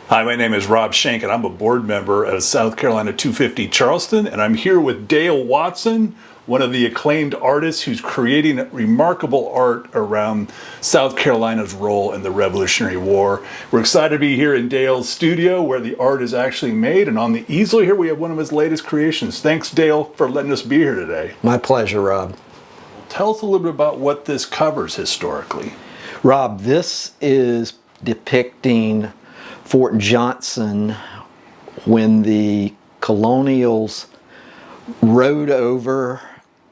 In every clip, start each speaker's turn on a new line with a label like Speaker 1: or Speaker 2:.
Speaker 1: Hi, my name is Rob Shank, and I'm a board member at South Carolina 250 Charleston, and I'm here with Dale Watson, one of the acclaimed artists who's creating remarkable art around South Carolina's role in the Revolutionary War. We're excited to be here in Dale's studio where the art is actually made, and on the easel here we have one of his latest creations. Thanks, Dale, for letting us be here today.
Speaker 2: My pleasure, Rob.
Speaker 1: Tell us a little bit about what this covers historically.
Speaker 2: Rob, this is depicting Fort Johnson when the colonials rode over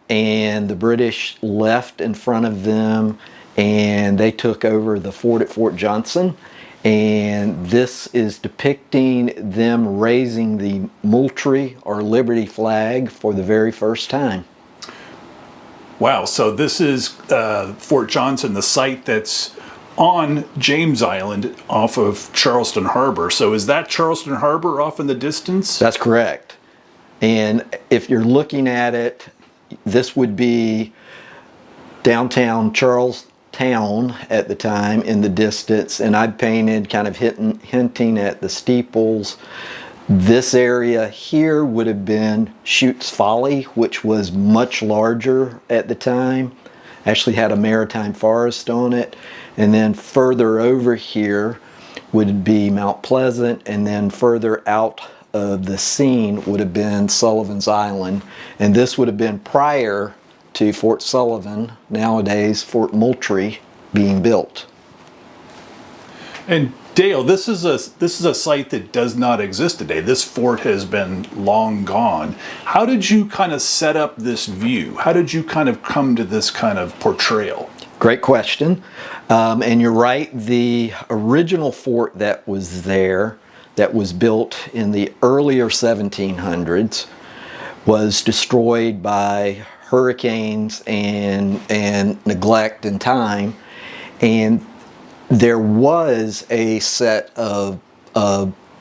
Speaker 2: and the British left in front of them and they took over the fort at Fort Johnson. And this is depicting them raising the Moultrie or Liberty flag for the very first time.
Speaker 1: Wow, so this is Fort Johnson, the site that's on James Island off of Charleston Harbor. So is that Charleston Harbor off in the distance?
Speaker 2: That's correct. And if you're looking at it, this would be downtown Charlestown at the time in the distance, and I painted kind of hinting at the steeples. This area here would have been Chutes Folly, which was much larger at the time. Actually had a maritime forest on it. And then further over here would be Mount Pleasant, and then further out of the scene would have been Sullivan's Island. And this would have been prior to Fort Sullivan, nowadays Fort Moultrie, being built.
Speaker 1: And Dale, this is a site that does not exist today. This fort has been long gone. How did you kind of set up this view? How did you kind of come to this kind of portrayal?
Speaker 2: Great question. And you're right, the original fort that was there, that was built in the earlier 1700s, was destroyed by hurricanes and neglect and time. And there was a set of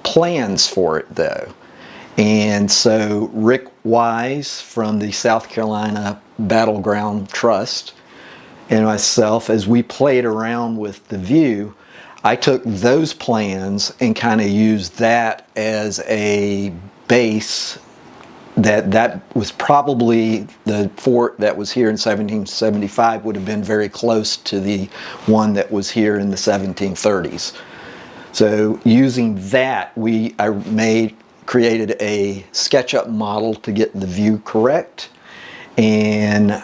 Speaker 2: plans for it though. And so Rick Wise from the South Carolina Battleground Trust and myself, as we played around with the view, I took those plans and kind of used that as a base. That was probably the fort that was here in 1775 would have been very close to the one that was here in the 1730s. So using that, I created a SketchUp model to get the view correct, and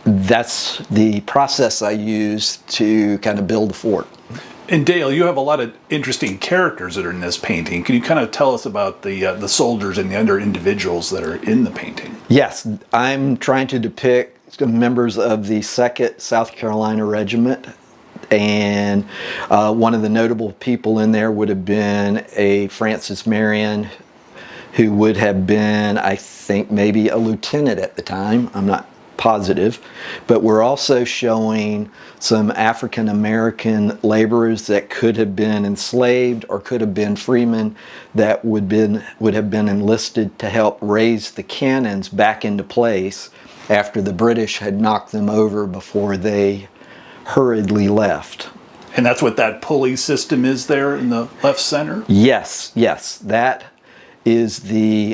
Speaker 2: that's the process I used to kind of build the fort.
Speaker 1: And Dale, you have a lot of interesting characters that are in this painting. Can you kind of tell us about the soldiers and the other individuals that are in the painting?
Speaker 2: Yes, I'm trying to depict members of the 2nd South Carolina Regiment, and one of the notable people in there would have been a Francis Marion, who would have been, I think, maybe a lieutenant at the time. I'm not positive, but we're also showing some African American laborers that could have been enslaved or could have been freemen that would have been enlisted to help raise the cannons back into place after the British had knocked them over before they hurriedly left.
Speaker 1: And that's what that pulley system is there in the left center?
Speaker 2: Yes, that is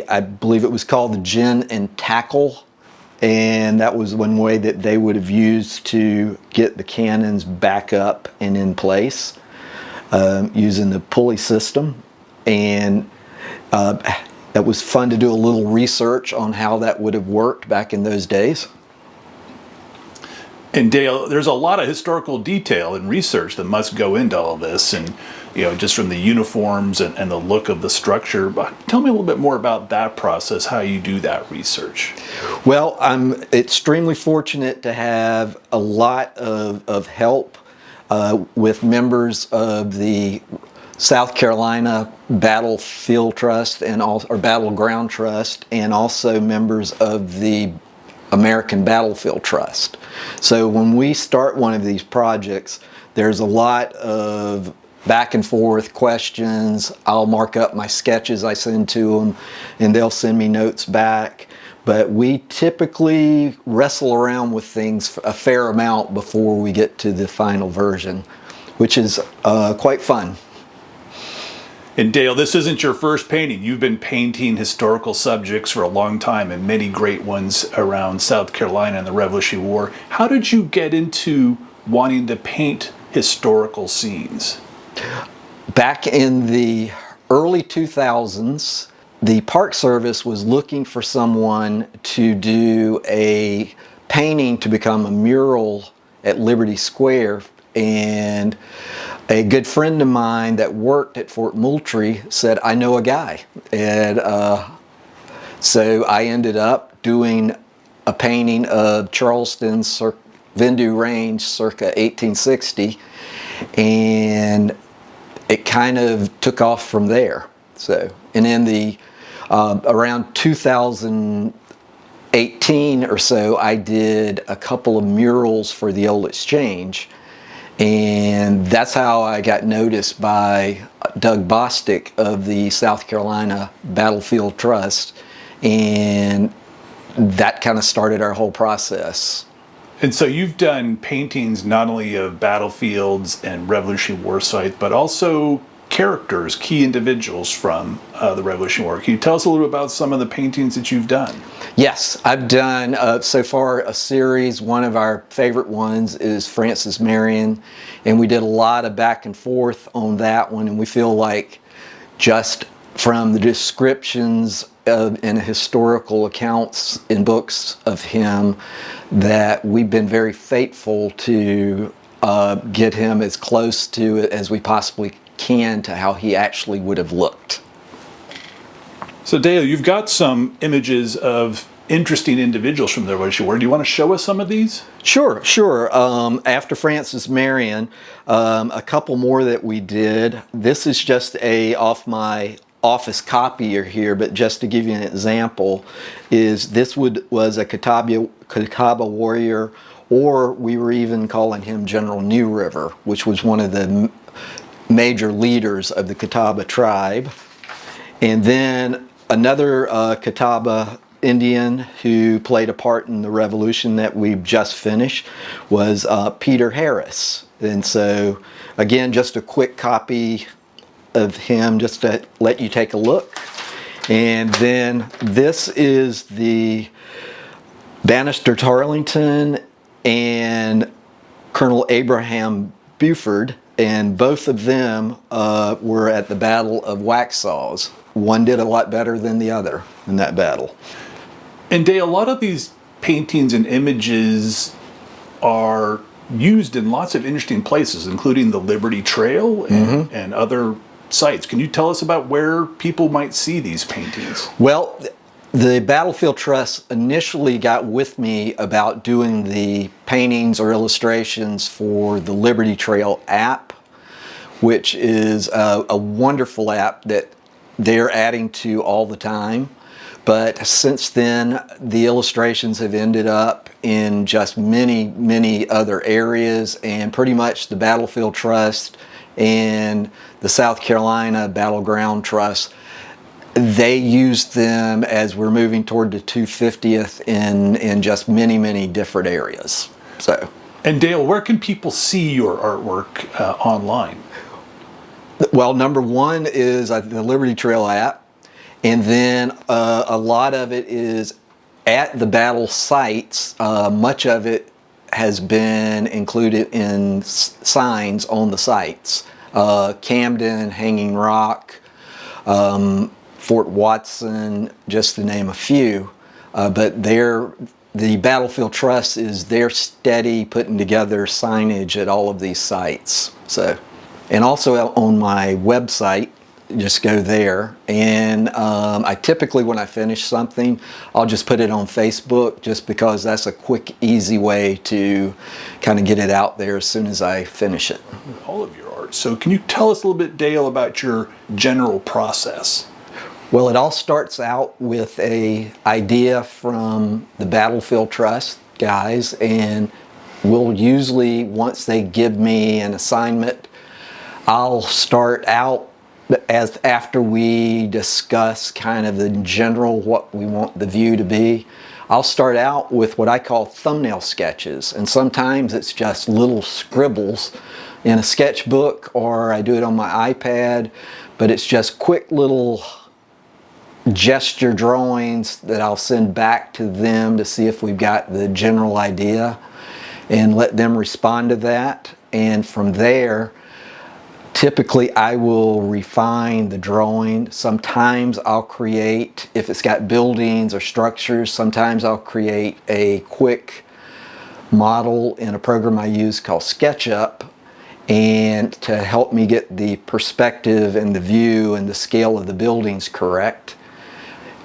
Speaker 2: I believe it was called the gin and tackle. And that was one way that they would have used to get the cannons back up and in place using the pulley system. And that was fun to do a little research on how that would have worked back in those days.
Speaker 1: And Dale, there's a lot of historical detail and research that must go into all this, and just from the uniforms and the look of the structure. But tell me a little bit more about that process, how you do that research.
Speaker 2: Well, I'm extremely fortunate to have a lot of help with members of the South Carolina Battlefield Trust or Battleground Trust, and also members of the American Battlefield Trust. So when we start one of these projects, there's a lot of back and forth questions. I'll mark up my sketches I send to them, and they'll send me notes back. But we typically wrestle around with things a fair amount before we get to the final version, which is quite fun.
Speaker 1: And Dale, this isn't your first painting. You've been painting historical subjects for a long time, and many great ones around South Carolina and the Revolutionary War. How did you get into wanting to paint historical scenes?
Speaker 2: Back in the early 2000s, the Park Service was looking for someone to do a painting to become a mural at Liberty Square, and a good friend of mine that worked at Fort Moultrie said, I know a guy. And so I ended up doing a painting of Charleston's Vendue Range circa 1860, and it kind of took off from there. So, and in the around 2018 or so, I did a couple of murals for the Old Exchange, and that's how I got noticed by Doug Bostic of the South Carolina Battlefield Trust, and that kind of started our whole process.
Speaker 1: And so you've done paintings not only of battlefields and Revolutionary War sites, but also characters, key individuals from the Revolutionary War. Can you tell us a little bit about some of the paintings that you've done?
Speaker 2: Yes, I've done so far a series. One of our favorite ones is Francis Marion, and we did a lot of back and forth on that one, and we feel like just from the descriptions and historical accounts in books of him that we've been very faithful to get him as close to it as we possibly can to how he actually would have looked.
Speaker 1: So Dale, you've got some images of interesting individuals from the Revolutionary War. Do you want to show us some of these?
Speaker 2: Sure. After Francis Marion, a couple more that we did. This is just off my office copier here, but just to give you an example, was a Catawba warrior, or we were even calling him General New River, which was one of the major leaders of the Catawba tribe. And then another Catawba Indian who played a part in the revolution that we've just finished was Peter Harris. And so again, just a quick copy of him just to let you take a look. And then this is the Banastre Tarleton and Colonel Abraham Buford, and both of them were at the Battle of Waxhaws. One did a lot better than the other in that battle.
Speaker 1: And Dale, a lot of these paintings and images are used in lots of interesting places, including the Liberty Trail and other sites. Can you tell us about where people might see these paintings?
Speaker 2: Well, the Battlefield Trust initially got with me about doing the paintings or illustrations for the Liberty Trail app, which is a wonderful app that they're adding to all the time. But since then, the illustrations have ended up in just many other areas, and pretty much the Battlefield Trust and the South Carolina Battleground Trust, they use them as we're moving toward the 250th in just many different areas. So,
Speaker 1: and Dale, where can people see your artwork online?
Speaker 2: Well, number one is the Liberty Trail app, and then a lot of it is at the battle sites. Much of it has been included in signs on the sites. Camden, Hanging Rock, Fort Watson, just to name a few. But the Battlefield Trust is their steady putting together signage at all of these sites. So, and also on my website, just go there, and I typically, when I finish something, I'll just put it on Facebook, just because that's a quick, easy way to kind of get it out there as soon as I finish it.
Speaker 1: All of your art. So can you tell us a little bit, Dale, about your general process?
Speaker 2: Well, it all starts out with an idea from the Battlefield Trust guys, and we'll usually, once they give me an assignment, I'll start out after we discuss kind of the general what we want the view to be. I'll start out with what I call thumbnail sketches, and sometimes it's just little scribbles in a sketchbook, or I do it on my iPad. but it's just quick little gesture drawings that I'll send back to them to see if we've got the general idea and let them respond to that. And from there, typically I will refine the drawing. Sometimes I'll create, if it's got buildings or structures, sometimes I'll create a quick model in a program I use called SketchUp, and to help me get the perspective and the view and the scale of the buildings correct,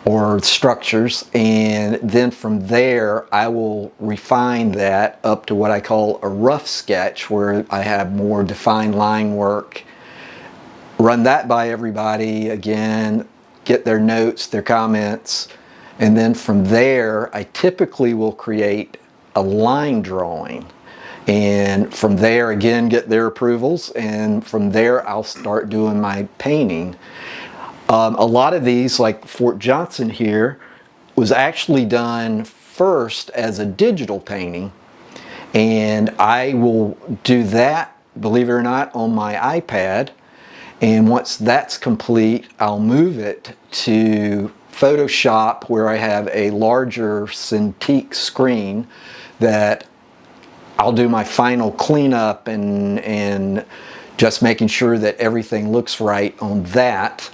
Speaker 2: or structures. And then from there I will refine that up to what I call a rough sketch, where I have more defined line work. Run that by everybody again, get their notes, their comments, and then from there I typically will create a line drawing, and from there again get their approvals, and from there I'll start doing my painting. A lot of these, like Fort Johnson here, was actually done first as a digital painting, and I will do that, believe it or not, on my iPad. And once that's complete, I'll move it to Photoshop, where I have a larger Cintiq screen that I'll do my final cleanup and just making sure that everything looks right on that.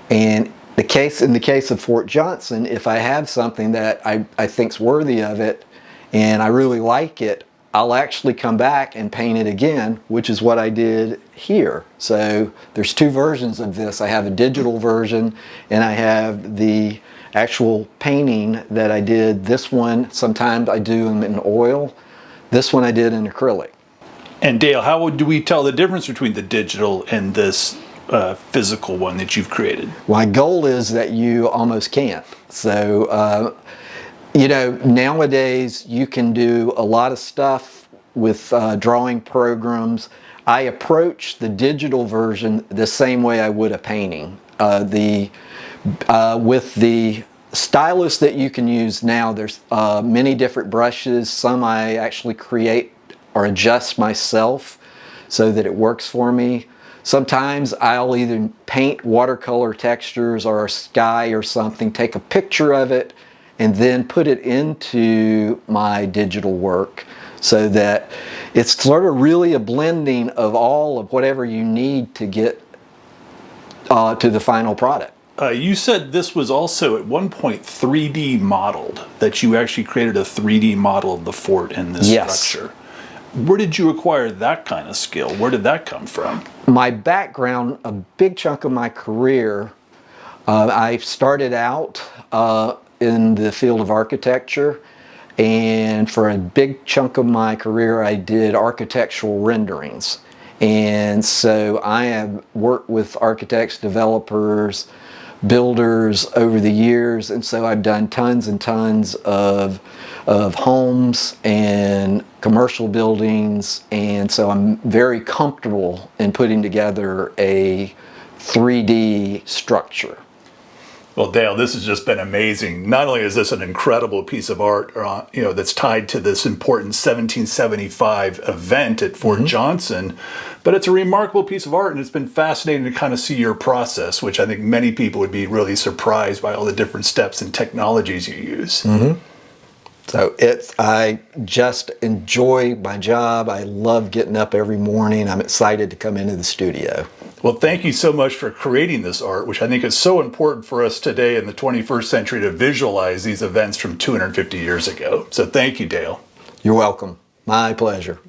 Speaker 2: And in the case of Fort Johnson, if I have something that I think's worthy of it and I really like it, I'll actually come back and paint it again, which is what I did here. So there's two versions of this. I have a digital version and I have the actual painting that I did. This one, sometimes I do them in oil. This one I did in acrylic.
Speaker 1: And Dale, how do we tell the difference between the digital and this physical one that you've created?
Speaker 2: My goal is that you almost can't. So, you know, nowadays you can do a lot of stuff with drawing programs. I approach the digital version the same way I would a painting. With the stylus that you can use now, there's many different brushes. Some I actually create or adjust myself so that it works for me. Sometimes I'll either paint watercolor textures or a sky or something, take a picture of it, and then put it into my digital work, so that it's sort of really a blending of all of whatever you need to get to the final product.
Speaker 1: You said this was also at one point 3D modeled, that you actually created a 3D model of the fort in this structure. Where did you acquire that kind of skill? Where did that come from?
Speaker 2: My background, a big chunk of my career, I started out in the field of architecture, and for a big chunk of my career I did architectural renderings. And so I have worked with architects, developers, builders over the years, and so I've done tons and tons of homes and commercial buildings, and so I'm very comfortable in putting together a 3D structure.
Speaker 1: Well, Dale, this has just been amazing. Not only is this an incredible piece of art, that's tied to this important 1775 event at Fort Johnson, but it's a remarkable piece of art, and it's been fascinating to kind of see your process, which I think many people would be really surprised by all the different steps and technologies you use.
Speaker 2: So I just enjoy my job. I love getting up every morning. I'm excited to come into the studio.
Speaker 1: Well, thank you so much for creating this art, which I think is so important for us today in the 21st century to visualize these events from 250 years ago. So thank you, Dale.
Speaker 2: You're welcome. My pleasure.